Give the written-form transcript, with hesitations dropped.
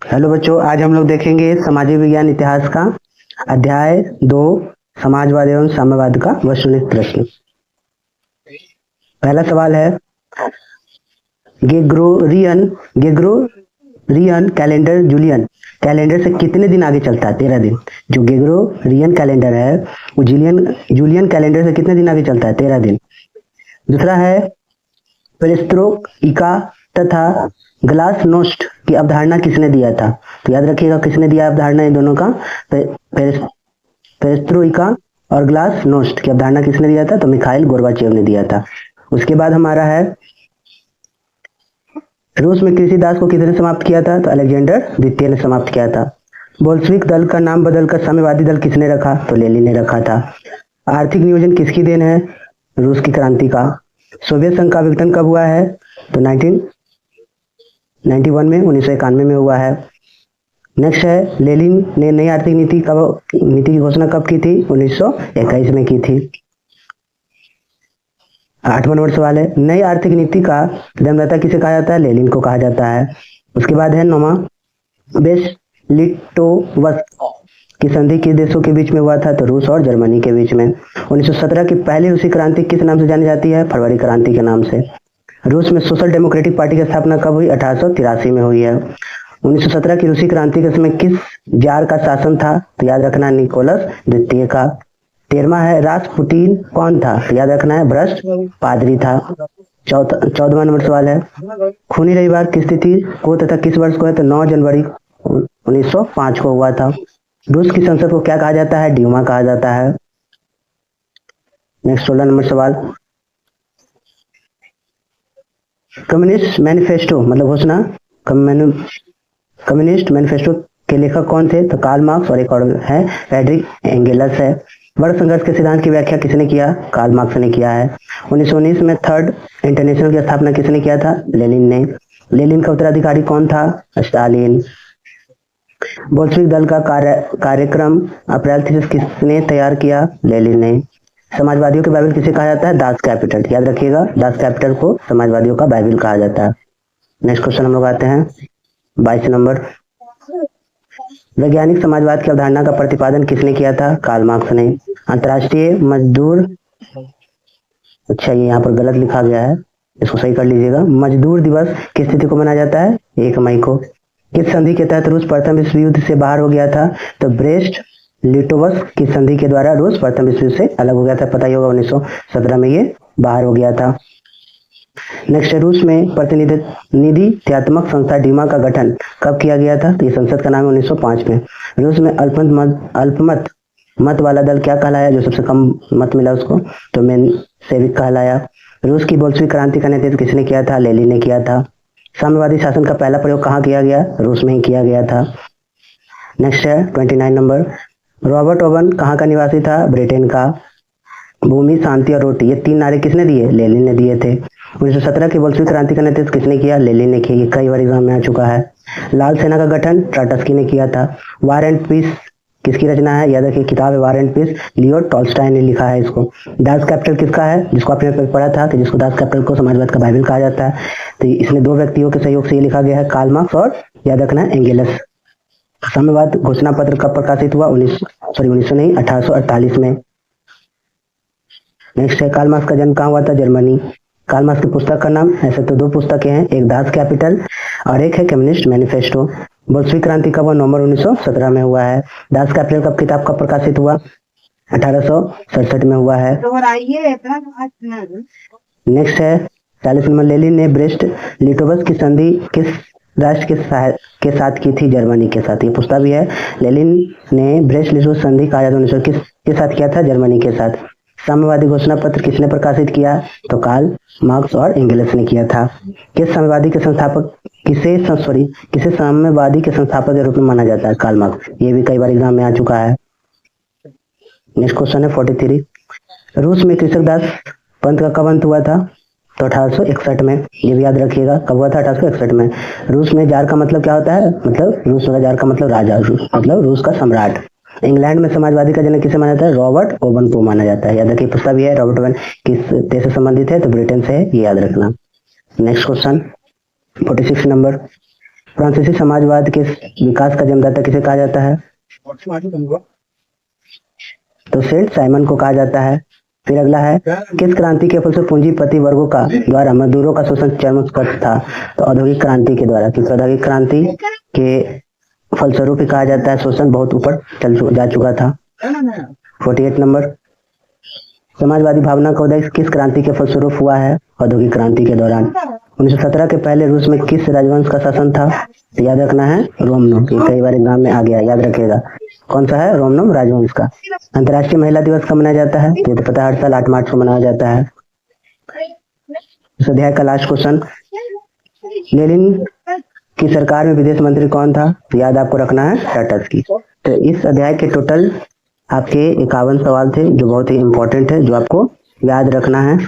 Hello बच्चों, आज हम लोग देखेंगे सामाजिक विज्ञान इतिहास का अध्याय 2 समाजवाद एवं साम्यवाद का वस्तुनिष्ठ प्रश्न। पहला सवाल है, गेग्रोरियन कैलेंडर जूलियन कैलेंडर से कितने दिन आगे चलता है? 13 दिन। जो गेग्रोरियन कैलेंडर है वो जूलियन कैलेंडर से कितने दिन आगे चलता है? 13 दिन। दूसरा है, पेरेस्ट्रोइका तथा ग्लासनोस्ट की अवधारणा किसने दिया था? तो याद रखिएगा किसने दिया अवधारणा इन दोनों का। पेरेस्ट्रोइका और ग्लासनोस्ट की अवधारणा किसने दिया था? तो मिखाइल गोर्बाचेव ने दिया था। उसके बाद हमारा है, रूस में कृषि दास को किसने समाप्त किया था? तो अलेक्जेंडर द्वितीय ने समाप्त किया था। बोल्शेविक दल का नाम बदलकर साम्यवादी दल किसने रखा? तो लेनिन ने रखा था। आर्थिक नियोजन किसकी देन है? रूस की क्रांति का। सोवियत संघ का विघटन कब हुआ है? तो 1991 में, 1991 में हुआ है। नेक्स्ट है, लेनिन ने नई आर्थिक नीति की घोषणा कब की थी? 1921 में की थी। 8वां नंबर सवाल है, नई आर्थिक नीति का जन्मदाता किसे कहा जाता है? लेनिन को कहा जाता है। उसके बाद है 9वां, बेस्ट लिटोवस्क की संधि किस देशों के बीच में हुआ था? तो रूस और जर्मनी के बीच में। 1917 की पहली रूसी क्रांति किस नाम से जानी जाती है? फरवरी क्रांति के नाम से। रूस में सोशल डेमोक्रेटिक पार्टी की स्थापना कब हुई? 1883 में हुई है। 1917 की रूसी क्रांति के समय किस जार का शासन था? तो याद रखना, निकोलस द्वितीय का। 13वां है, रासपुटीन कौन था? तो याद रखना है, भ्रष्ट पादरी था। 14वां नंबर सवाल है, खूनी रविवार किस तिथि को तथा किस वर्ष को है? तो 9 जनवरी 1905 को हुआ था। रूस की संसद को क्या कहा जाता है? ड्यूमा कहा जाता है। नेक्स्ट 16 नंबर सवाल, कम्युनिस्ट मैनिफेस्टो मतलब घोषणा, कम्युनिस्ट मैनिफेस्टो के लेखक कौन थे? तो कार्ल मार्क्स और एक और है फ्रेडरिक एंगेलस है। वर्ग संघर्ष के सिद्धांत की व्याख्या किसने किया? कार्ल मार्क्स ने किया है। 1919 में थर्ड इंटरनेशनल की स्थापना किसने किया था? लेनिन ने। लेनिन का उत्तराधिकारी कौन था? स्टालिन। बोल्शेविक दल का कार्यक्रम अप्रैल थीसिस किसने तैयार किया? लेनिन ने। समाजवादियों के बाइबल किसे कहा जाता है? Das Kapital. याद रखिएगा, दास कैपिटल को समाजवादियों का बाइबल कहा जाता है। नेक्स्ट क्वेश्चन हम लोग आते हैं 22 नंबर, वैज्ञानिक समाजवाद की अवधारणा का प्रतिपादन किसने किया था? कार्ल मार्क्स ने। अंतर्राष्ट्रीय मजदूर, अच्छा ये यहाँ पर गलत लिखा गया है, इसको सही कर लीजिएगा। मजदूर दिवस किस तिथि को मनाया जाता है? 1 मई को। किस संधि के तहत रूस प्रथम विश्व युद्ध से बाहर हो गया था? तो ब्रेस्ट लिटोवस्क की संधि के द्वारा रूस प्रथम विश्व युद्ध से अलग हो गया था। पता ही होगा 1917 में ये बाहर हो गया था। नेक्स्ट, रूस में प्रतिनिधित्वात्मक संस्था ड्यूमा का गठन कब किया गया था? तो ये संसद का नाम है 1905 में। रूस में अल्पमत मत वाला दल क्या कहलाया? जो सबसे कम मत मिला उसको तो मेनसेविक कहलाया। रूस की बोल्शेविक क्रांति का नेतृत्व किसने किया था? लेनिन ने किया था। साम्यवादी शासन का पहला प्रयोग कहाँ किया गया? रूस में ही किया गया था। नेक्स्ट है 29 नंबर, रॉबर्ट ओवन कहाँ का निवासी था? ब्रिटेन का। भूमि, शांति और रोटी, ये 3 नारे किसने दिए? लेनिन ने दिए थे। 1917 की बोल्शेविक क्रांति का नेतृत्व किसने किया? लेनिन ने किया। ये कई बार एग्जाम में आ चुका है। लाल सेना का गठन ट्राटस्की ने किया था। वार एंड पीस किसकी रचना है? याद रखिए, किताब है war and piece, Leo Tolstoy ने लिखा है इसको। दास कैपिटल किसका है? जिसको आपने पढ़ा था कि जिसको दास कैपिटल को समाजवाद का बाइबल कहा जाता है। तो इसमें 2 व्यक्तियों के सहयोग से ये लिखा गया है, कार्ल मार्क्स और याद रखना एंगेलस। साम्यवाद घोषणा पत्र कब प्रकाशित हुआ? 1848 में। नेक्स्ट है, कार्ल मार्क्स का जन्म कहाँ हुआ था? जर्मनी। कार्ल मार्क्स की पुस्तक का नाम, ऐसे तो 2 पुस्तकें हैं, एक दास कैपिटल और एक है कम्युनिस्ट मैनिफेस्टो। बोल्शेविक क्रांति का नवंबर 1917 में हुआ है। दास कैपिटल कब किताब कब प्रकाशित हुआ? 1867 में हुआ है। नेक्स्ट है 40 नंबर, लेनिन ने ब्रेस्ट लिटोवस्क की संधि किस राष्ट्र के साथ की थी? जर्मनी के साथ। ये पुस्तक भी है, लेनिन ने ब्रेस्ट लिटोवस्क संधि का आयोजन किसके साथ किया था? जर्मनी के साथ। साम्यवादी घोषणा पत्र किसने प्रकाशित किया? तो कार्ल मार्क्स और एंगेलस ने किया था। किस साम्यवादी के संस्थापक किसे साम्यवादी के संस्थापक के रूप में माना जाता है? Karl Marx. ये भी कई बार एग्जाम में आ चुका है। नेक्स्ट क्वेश्चन है 43, रूस में कृषक दास पंथ का कब अंत हुआ था? तो 1861 में। ये भी याद रखिएगा, कब हुआ था? 1861 में। रूस में जार का मतलब क्या होता है? मतलब रूस में जार का मतलब राजा, मतलब रूस का सम्राट। इंग्लैंड में समाजवादी का जनक किसे माना जाता है? रॉबर्ट ओवन को माना जाता है। याद रखिए, पुस्तक भी है, रॉबर्ट ओवन किस देश से संबंधित है? तो ब्रिटेन से है, ये याद रखना। नेक्स्ट क्वेश्चन 46 नंबर, फ्रांसीसी समाजवाद के विकास का जन्मदाता किसे कहा जाता है? तो सेंट साइमन को कहा जाता है। फिर अगला है, किस क्रांति के फल से पूंजीपति वर्गों का द्वारा मजदूरों का शोषण चरम था? तो औद्योगिक क्रांति के द्वारा, क्योंकि औद्योगिक क्रांति के फलस्वरूप कहा जाता है शोषण बहुत ऊपर जा चुका था। 48 नंबर, समाजवादी भावना का उदय किस क्रांति के फलस्वरूप हुआ है? औद्योगिक क्रांति के दौरान। 1917 के पहले रूस में किस राजवंश का शासन था? तो याद रखना है रोमनों। कई बार एग्जाम में आ गया, याद रखिएगा। कौन सा है? रोमनों राजवंश का। अंतर्राष्ट्रीय महिला दिवस कब मनाया जाता है? तो पता है हर साल 8 मार्च को मनाया जाता है। इस अध्याय का लास्ट क्वेश्चन, लेनिन की सरकार में विदेश मंत्री कौन था? तो याद आपको रखना है टाटस्की। तो इस अध्याय के टोटल आपके 51 सवाल थे जो बहुत ही इंपॉर्टेंट है, जो आपको याद रखना है।